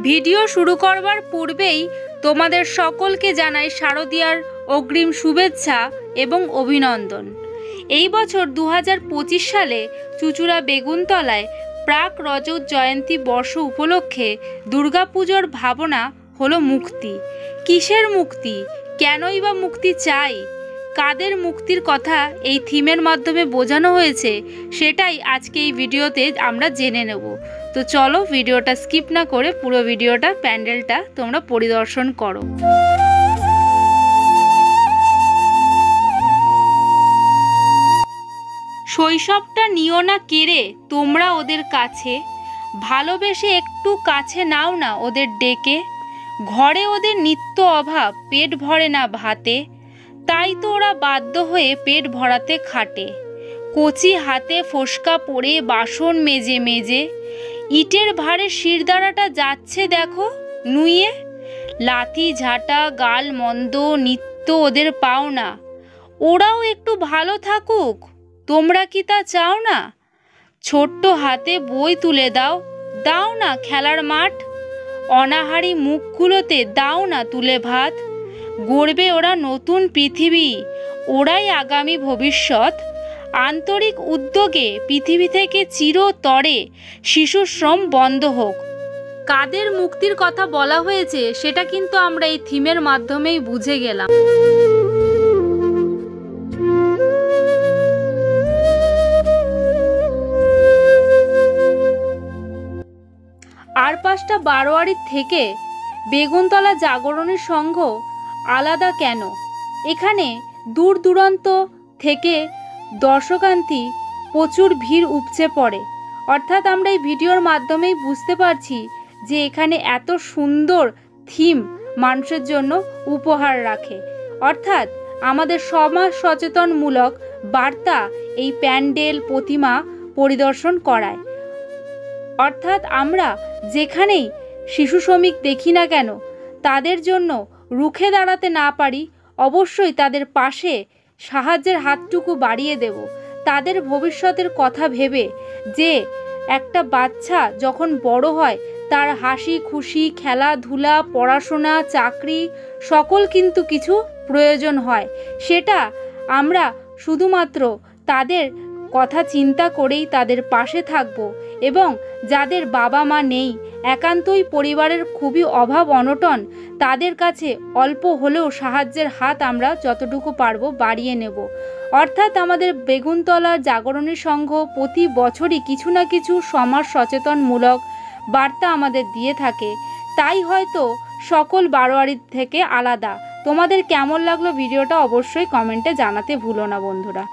Video শুরু করবার পূর্বেই তোমাদের সকলকে জানাই শারদীয়ার অগ্রিম শুভেচ্ছা এবং অভিনন্দন। এই বছর 2025 সালে চুঁচুড়া বেগুনতলায় প্রাক রজত জয়ন্তী বর্ষ উপলক্ষে দুর্গাপুজোর ভাবনা হলো মুক্তি। কিসের মুক্তি? কেনই বা মুক্তি চাই? কাদের মুক্তির কথা এই থিমের মাধ্যমে বোঝানো হয়েছে সেটাই আজকে এই ভিডিওতে আমরা জেনে নেব। তো চলো ভিডিওটা স্কিপ না করে পুরো ভিডিওটা প্যান্ডেলটা তোমরা পরিদর্শন করো। শৈশবটা নিও না কেড়ে তোমরা ওদের কাছে, ভালোবেসে একটু কাছে নাও না ওদের ডেকে। ঘরে ওদের নিত্য অভাব, পেট ভরে না ভাতে, তাই তো ওরা বাধ্য হয়ে পেট ভরাতে খাটে। কচি হাতে ফোসকা পড়ে বাসন মেজে মেজে, ইটের ভারে শিরদাঁড়াটা যাচ্ছে দেখো নুয়ে। লাথি ঝাঁটা গাল মন্দ নিত্য ওদের পাও না, ওরাও একটু ভালো থাকুক, তোমরা কি তা চাও না? ছোট্ট হাতে বই তুলে দাও, দাও না খেলার মাঠ, অনাহারি মুখগুলোতে দাও না তুলে ভাত। গড়বে ওরা নতুন পৃথিবী, ওরাই আগামী ভবিষ্যৎ। আন্তরিক উদ্যোগে পৃথিবী থেকে চিরতরে শিশু শ্রম বন্ধ হোক। কাদের মুক্তির কথা বলা হয়েছে সেটা কিন্তু আমরা এই থিমের মাধ্যমেই বুঝে গেলাম। আর পাঁচটা বারোয়ারির থেকে বেগুনতলা জাগরণী সংঘ আলাদা কেন? এখানে দূর দূরান্ত থেকে দর্শকান্তি প্রচুর ভিড় উপচে পড়ে। অর্থাৎ আমরা এই ভিডিওর মাধ্যমেই বুঝতে পারছি যে এখানে এত সুন্দর থিম মানুষের জন্য উপহার রাখে। অর্থাৎ আমাদের সমাজ সচেতনমূলক বার্তা এই প্যান্ডেল প্রতিমা পরিদর্শন করায়। অর্থাৎ আমরা যেখানেই শিশু শ্রমিক দেখি না কেন, তাদের জন্য রুখে দাঁড়াতে না পারি, অবশ্যই তাদের পাশে সাহায্যের হাতটুকু বাড়িয়ে দেব। তাদের ভবিষ্যতের কথা ভেবে যে একটা বাচ্চা যখন বড় হয় তার হাসি খুশি, খেলাধুলা, পড়াশোনা, চাকরি সকল কিন্তু কিছু প্রয়োজন হয়। সেটা আমরা শুধুমাত্র তাদের কথা চিন্তা করেই তাদের পাশে থাকব। এবং যাদের বাবা মা নেই, একান্তই পরিবারের খুবই অভাব অনটন, তাদের কাছে অল্প হলেও সাহায্যের হাত আমরা যতটুকু পারবো বাড়িয়ে নেব। অর্থাৎ আমাদের বেগুনতলার জাগরণী সংঘ প্রতি বছরই কিছু না কিছু সমাজ সচেতনমূলক বার্তা আমাদের দিয়ে থাকে। তাই হয়তো সকল বারোয়ারির থেকে আলাদা। তোমাদের কেমন লাগলো ভিডিওটা অবশ্যই কমেন্টে জানাতে ভুলো না বন্ধুরা।